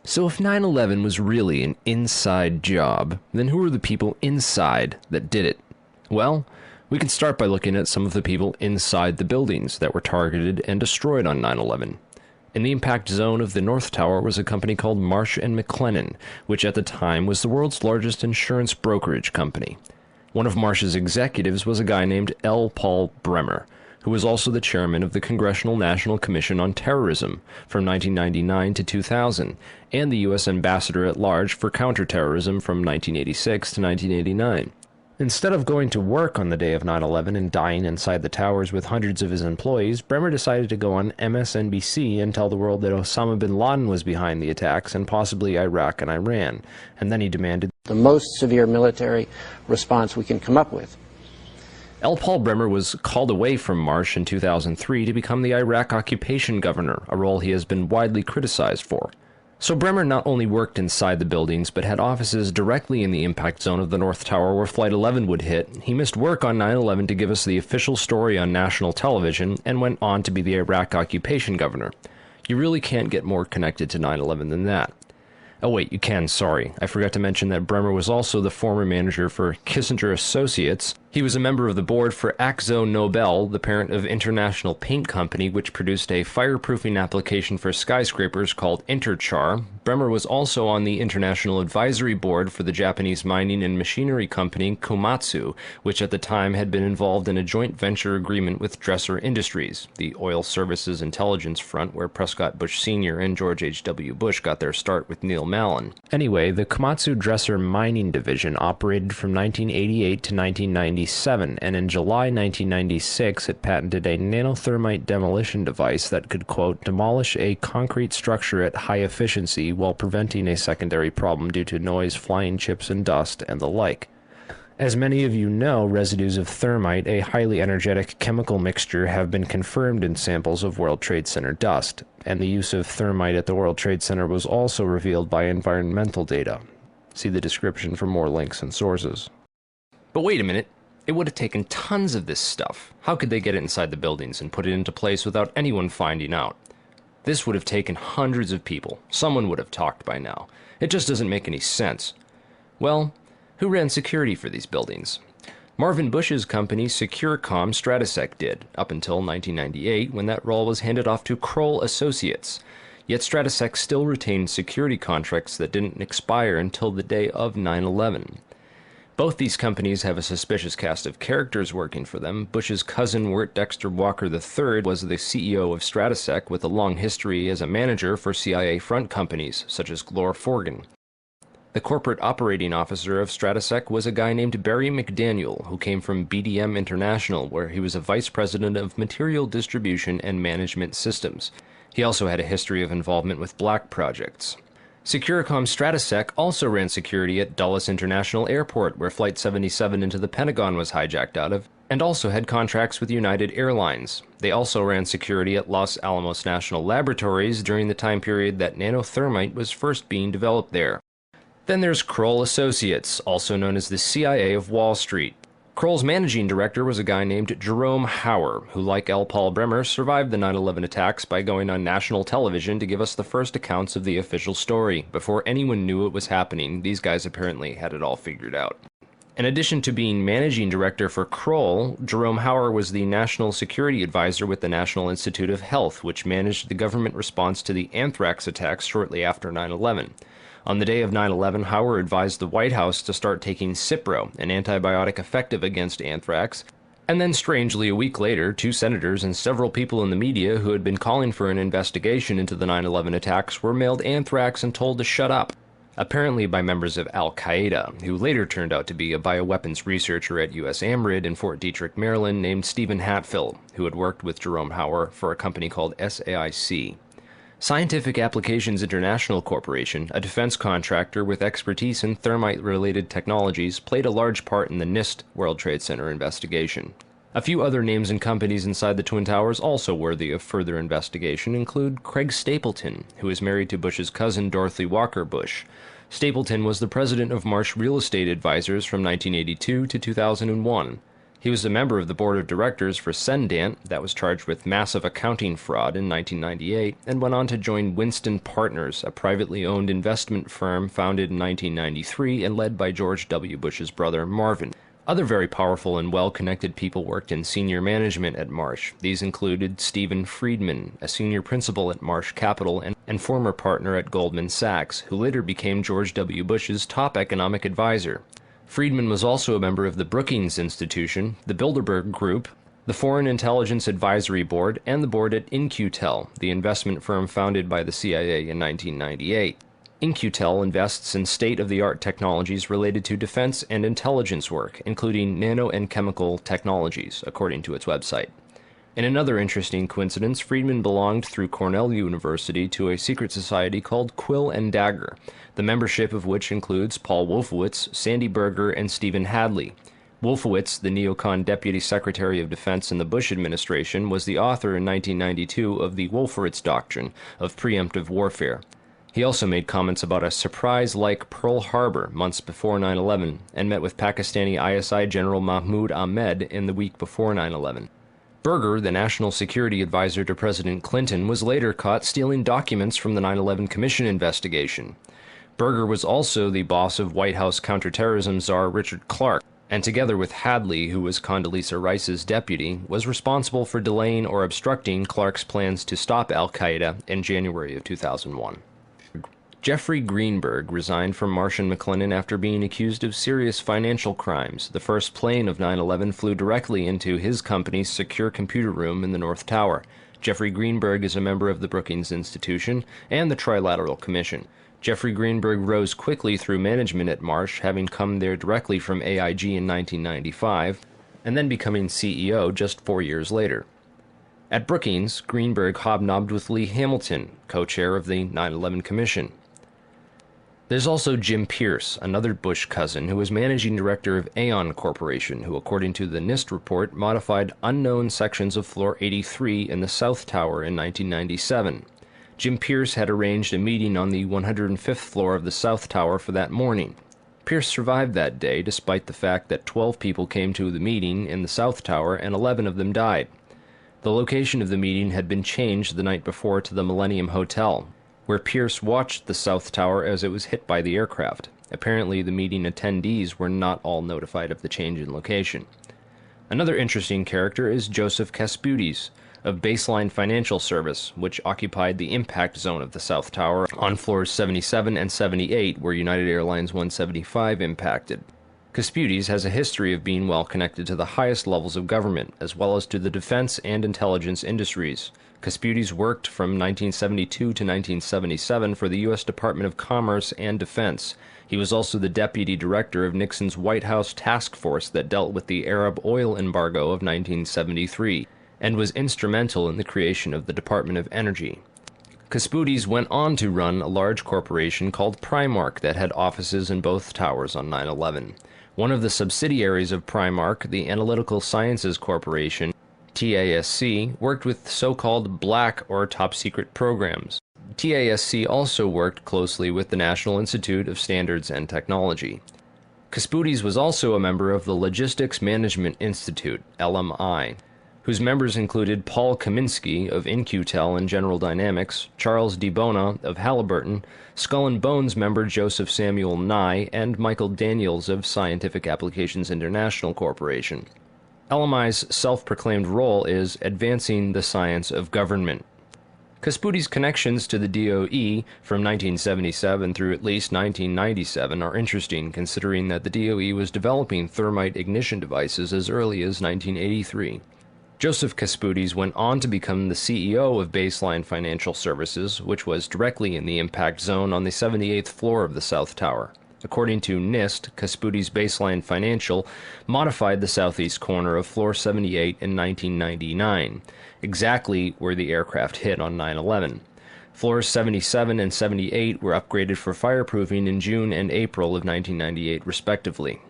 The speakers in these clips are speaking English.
So if 9/11 was really an inside job, then who were the people inside that did it? Well, we can start by looking at some of the people inside the buildings that were targeted and destroyed on 9/11. In the impact zone of the North Tower was a company called Marsh & McLennan, which at the time was the world's largest insurance brokerage company. One of Marsh's executives was a guy named L. Paul Bremer, who was also the chairman of the Congressional National Commission on Terrorism from 1999 to 2000, and the U.S. ambassador at large for counterterrorism from 1986 to 1989. Instead of going to work on the day of 9/11 and dying inside the towers with hundreds of his employees, Bremer decided to go on MSNBC and tell the world that Osama bin Laden was behind the attacks and possibly Iraq and Iran, and then he demanded the most severe military response we can come up with. L. Paul Bremer was called away from Marsh in 2003 to become the Iraq occupation governor, a role he has been widely criticized for. So Bremer not only worked inside the buildings, but had offices directly in the impact zone of the North Tower where Flight 11 would hit. He missed work on 9/11 to give us the official story on national television, and went on to be the Iraq occupation governor. You really can't get more connected to 9/11 than that. Oh wait, you can, sorry. I forgot to mention that Bremer was also the former manager for Kissinger Associates. He was a member of the board for Akzo Nobel, the parent of International Paint Company, which produced a fireproofing application for skyscrapers called Interchar. Bremer was also on the International Advisory Board for the Japanese mining and machinery company Komatsu, which at the time had been involved in a joint venture agreement with Dresser Industries, the oil services intelligence front where Prescott Bush Sr. and George H.W. Bush got their start with Neil Mallon. Anyway, the Komatsu Dresser mining division operated from 1988 to 1997, and in July 1996 it patented a nanothermite demolition device that could, quote, demolish a concrete structure at high efficiency while preventing a secondary problem due to noise, flying chips and dust, and the like. As many of you know, residues of thermite, a highly energetic chemical mixture, have been confirmed in samples of World Trade Center dust, and the use of thermite at the World Trade Center was also revealed by environmental data. See the description for more links and sources. But wait a minute. It would have taken tons of this stuff. How could they get it inside the buildings and put it into place without anyone finding out? This would have taken hundreds of people. Someone would have talked by now. It just doesn't make any sense. Well, who ran security for these buildings? Marvin Bush's company Securacom Stratesec did, up until 1998 when that role was handed off to Kroll Associates. Yet Stratesec still retained security contracts that didn't expire until the day of 9/11. Both these companies have a suspicious cast of characters working for them. Bush's cousin Wirt Dexter Walker III was the CEO of Stratesec with a long history as a manager for CIA front companies, such as Glor Forgan. The corporate operating officer of Stratesec was a guy named Barry McDaniel, who came from BDM International, where he was a vice president of material distribution and management systems. He also had a history of involvement with black projects. Securacom Stratesec also ran security at Dulles International Airport, where Flight 77 into the Pentagon was hijacked out of, and also had contracts with United Airlines. They also ran security at Los Alamos National Laboratories during the time period that nanothermite was first being developed there. Then there's Kroll Associates, also known as the CIA of Wall Street. Kroll's managing director was a guy named Jerome Hauer, who, like L. Paul Bremer, survived the 9/11 attacks by going on national television to give us the first accounts of the official story. Before anyone knew it was happening, these guys apparently had it all figured out. In addition to being managing director for Kroll, Jerome Hauer was the national security advisor with the National Institute of Health, which managed the government response to the anthrax attacks shortly after 9/11. On the day of 9/11, Hauer advised the White House to start taking Cipro, an antibiotic effective against anthrax, and then strangely a week later, 2 senators and several people in the media who had been calling for an investigation into the 9/11 attacks were mailed anthrax and told to shut up, apparently by members of Al-Qaeda, who later turned out to be a bioweapons researcher at U.S. AMRID in Fort Detrick, Maryland, named Stephen Hatfill, who had worked with Jerome Hauer for a company called SAIC. Scientific Applications International Corporation, a defense contractor with expertise in thermite-related technologies, played a large part in the NIST World Trade Center investigation. A few other names and companies inside the Twin Towers also worthy of further investigation include Craig Stapleton, who is married to Bush's cousin Dorothy Walker Bush. Stapleton was the president of Marsh Real Estate Advisors from 1982 to 2001. He was a member of the board of directors for Cendant, that was charged with massive accounting fraud in 1998, and went on to join Winston Partners, a privately owned investment firm founded in 1993 and led by George W. Bush's brother Marvin. Other very powerful and well-connected people worked in senior management at Marsh. These included Stephen Friedman, a senior principal at Marsh Capital and former partner at Goldman Sachs, who later became George W. Bush's top economic advisor. Friedman was also a member of the Brookings Institution, the Bilderberg Group, the Foreign Intelligence Advisory Board, and the board at In-Q-Tel, the investment firm founded by the CIA in 1998. In-Q-Tel invests in state-of-the-art technologies related to defense and intelligence work, including nano and chemical technologies, according to its website. In another interesting coincidence, Friedman belonged through Cornell University to a secret society called Quill and Dagger, the membership of which includes Paul Wolfowitz, Sandy Berger, and Stephen Hadley. Wolfowitz, the neocon Deputy Secretary of Defense in the Bush administration, was the author in 1992 of the Wolfowitz Doctrine of preemptive warfare. He also made comments about a surprise like Pearl Harbor months before 9/11 and met with Pakistani ISI General Mahmoud Ahmed in the week before 9/11. Berger, the national security advisor to President Clinton, was later caught stealing documents from the 9/11 Commission investigation. Berger was also the boss of White House counterterrorism czar Richard Clarke, and together with Hadley, who was Condoleezza Rice's deputy, was responsible for delaying or obstructing Clarke's plans to stop al-Qaeda in January of 2001. Jeffrey Greenberg resigned from Marsh & McLennan after being accused of serious financial crimes. The first plane of 9/11 flew directly into his company's secure computer room in the North Tower. Jeffrey Greenberg is a member of the Brookings Institution and the Trilateral Commission. Jeffrey Greenberg rose quickly through management at Marsh, having come there directly from AIG in 1995, and then becoming CEO just 4 years later. At Brookings, Greenberg hobnobbed with Lee Hamilton, co-chair of the 9/11 Commission. There's also Jim Pierce, another Bush cousin, who was managing director of Aon Corporation, who, according to the NIST report, modified unknown sections of Floor 83 in the South Tower in 1997. Jim Pierce had arranged a meeting on the 105th floor of the South Tower for that morning. Pierce survived that day, despite the fact that 12 people came to the meeting in the South Tower and 11 of them died. The location of the meeting had been changed the night before to the Millennium Hotel, where Pierce watched the South Tower as it was hit by the aircraft. Apparently, the meeting attendees were not all notified of the change in location. Another interesting character is Joseph Kasputis, of Baseline Financial Service, which occupied the impact zone of the South Tower on floors 77 and 78, where United Airlines 175 impacted. Kasputis has a history of being well connected to the highest levels of government, as well as to the defense and intelligence industries. Kasputis worked from 1972 to 1977 for the U.S. Department of Commerce and Defense. He was also the deputy director of Nixon's White House task force that dealt with the Arab oil embargo of 1973, and was instrumental in the creation of the Department of Energy. Kasputis went on to run a large corporation called Primark that had offices in both towers on 9/11. One of the subsidiaries of Primark, the Analytical Sciences Corporation, TASC, worked with so-called black or top-secret programs. TASC also worked closely with the National Institute of Standards and Technology. Kasputis was also a member of the Logistics Management Institute, LMI, whose members included Paul Kaminsky of In-Q-Tel and General Dynamics, Charles DiBona of Halliburton, Skull and Bones member Joseph Samuel Nye, and Michael Daniels of Scientific Applications International Corporation. LMI's self-proclaimed role is advancing the science of government. Kasputis' connections to the DOE from 1977 through at least 1997 are interesting, considering that the DOE was developing thermite ignition devices as early as 1983. Joseph Kasputis went on to become the CEO of Baseline Financial Services, which was directly in the impact zone on the 78th floor of the South Tower. According to NIST, Kasputis' Baseline Financial modified the southeast corner of Floor 78 in 1999, exactly where the aircraft hit on 9/11. Floors 77 and 78 were upgraded for fireproofing in June and April of 1998, respectively.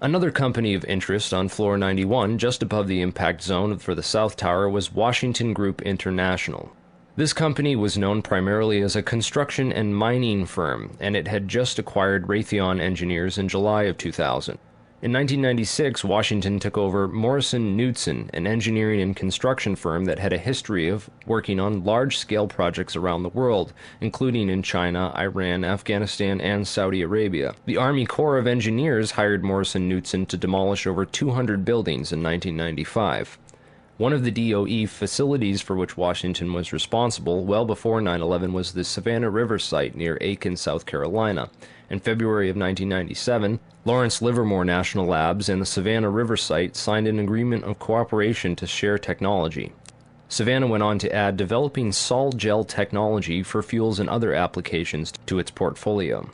Another company of interest on Floor 91, just above the impact zone for the South Tower, was Washington Group International. This company was known primarily as a construction and mining firm, and it had just acquired Raytheon Engineers in July of 2000. In 1996, Washington took over Morrison Knudsen, an engineering and construction firm that had a history of working on large-scale projects around the world, including in China, Iran, Afghanistan, and Saudi Arabia. The Army Corps of Engineers hired Morrison Knudsen to demolish over 200 buildings in 1995. One of the DOE facilities for which Washington was responsible well before 9/11 was the Savannah River site near Aiken, South Carolina. In February of 1997, Lawrence Livermore National Labs and the Savannah River site signed an agreement of cooperation to share technology. Savannah went on to add developing sol gel technology for fuels and other applications to its portfolio.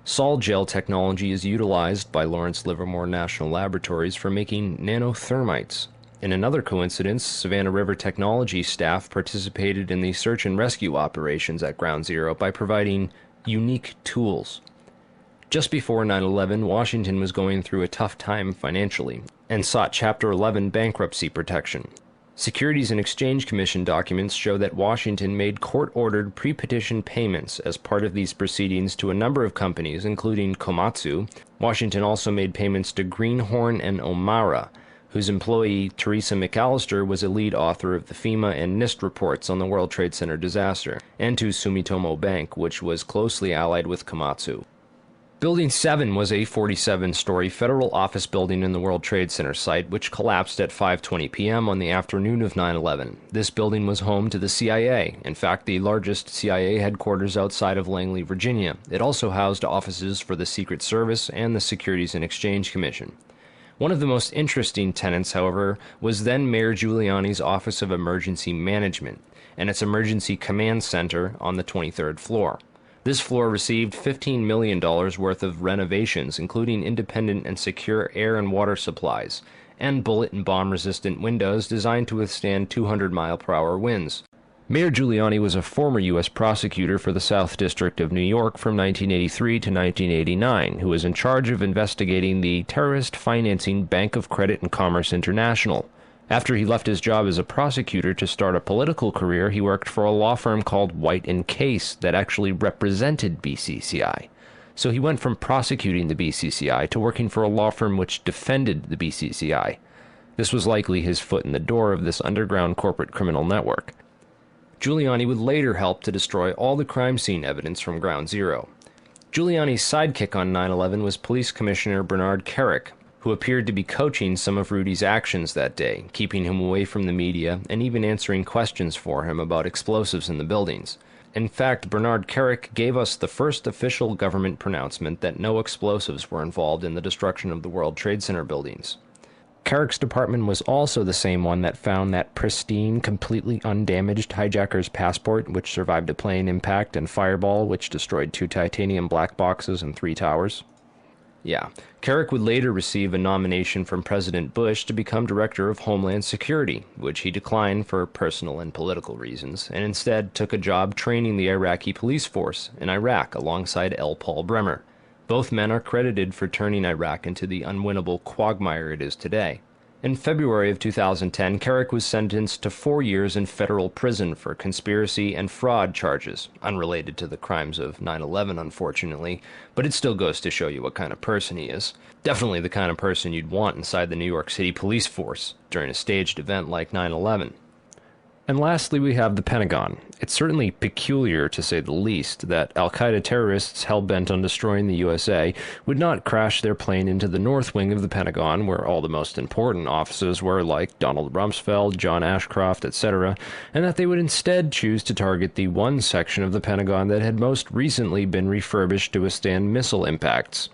Sol gel technology is utilized by Lawrence Livermore National Laboratories for making nanothermites. In another coincidence, Savannah River Technology staff participated in the search and rescue operations at Ground Zero by providing unique tools. Just before 9/11, Washington was going through a tough time financially and sought Chapter 11 bankruptcy protection. Securities and Exchange Commission documents show that Washington made court-ordered pre-petition payments as part of these proceedings to a number of companies, including Komatsu. Washington also made payments to Greenhorn and Omara, whose employee, Teresa McAllister, was a lead author of the FEMA and NIST reports on the World Trade Center disaster, and to Sumitomo Bank, which was closely allied with Komatsu. Building 7 was a 47-story federal office building in the World Trade Center site, which collapsed at 5:20 p.m. on the afternoon of 9/11. This building was home to the CIA, in fact, the largest CIA headquarters outside of Langley, Virginia. It also housed offices for the Secret Service and the Securities and Exchange Commission. One of the most interesting tenants, however, was then Mayor Giuliani's Office of Emergency Management and its Emergency Command Center on the 23rd floor. This floor received $15 million worth of renovations, including independent and secure air and water supplies, and bullet and bomb-resistant windows designed to withstand 200-mile-per-hour winds. Mayor Giuliani was a former U.S. prosecutor for the South District of New York from 1983 to 1989, who was in charge of investigating the terrorist financing Bank of Credit and Commerce International. After he left his job as a prosecutor to start a political career, he worked for a law firm called White & Case that actually represented BCCI. So he went from prosecuting the BCCI to working for a law firm which defended the BCCI. This was likely his foot in the door of this underground corporate criminal network. Giuliani would later help to destroy all the crime scene evidence from Ground Zero. Giuliani's sidekick on 9/11 was Police Commissioner Bernard Kerik, who appeared to be coaching some of Rudy's actions that day, keeping him away from the media and even answering questions for him about explosives in the buildings. In fact, Bernard Kerik gave us the first official government pronouncement that no explosives were involved in the destruction of the World Trade Center buildings. Kerik's department was also the same one that found that pristine, completely undamaged hijacker's passport, which survived a plane impact and fireball, which destroyed 2 titanium black boxes and 3 towers. Yeah, Kerik would later receive a nomination from President Bush to become Director of Homeland Security, which he declined for personal and political reasons, and instead took a job training the Iraqi police force in Iraq alongside L. Paul Bremer. Both men are credited for turning Iraq into the unwinnable quagmire it is today. In February of 2010, Kerik was sentenced to 4 years in federal prison for conspiracy and fraud charges, unrelated to the crimes of 9/11, unfortunately, but it still goes to show you what kind of person he is. Definitely the kind of person you'd want inside the New York City police force during a staged event like 9/11. And lastly, we have the Pentagon. It's certainly peculiar, to say the least, that al-Qaeda terrorists hell-bent on destroying the USA would not crash their plane into the north wing of the Pentagon, where all the most important offices were, like Donald Rumsfeld, John Ashcroft, etc., and that they would instead choose to target the one section of the Pentagon that had most recently been refurbished to withstand missile impacts.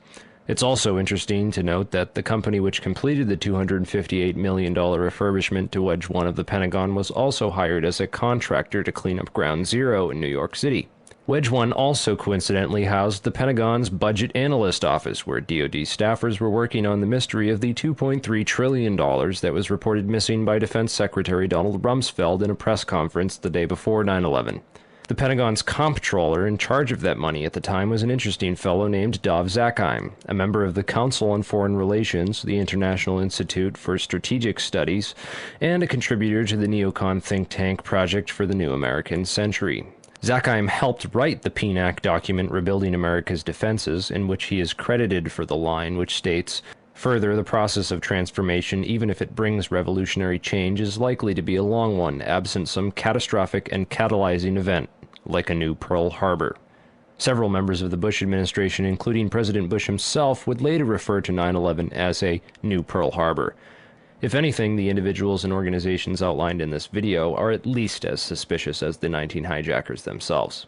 It's also interesting to note that the company which completed the $258 million refurbishment to Wedge 1 of the Pentagon was also hired as a contractor to clean up Ground Zero in New York City. Wedge 1 also coincidentally housed the Pentagon's Budget Analyst Office, where DoD staffers were working on the mystery of the $2.3 trillion that was reported missing by Defense Secretary Donald Rumsfeld in a press conference the day before 9/11. The Pentagon's comptroller in charge of that money at the time was an interesting fellow named Dov Zakheim, a member of the Council on Foreign Relations, the International Institute for Strategic Studies, and a contributor to the neocon think tank Project for the New American Century. Zakheim helped write the PNAC document Rebuilding America's Defenses, in which he is credited for the line which states, Further, the process of transformation, even if it brings revolutionary change, is likely to be a long one, absent some catastrophic and catalyzing event, like a new Pearl Harbor. Several members of the Bush administration, including President Bush himself, would later refer to 9/11 as a new Pearl Harbor. If anything, the individuals and organizations outlined in this video are at least as suspicious as the 19 hijackers themselves.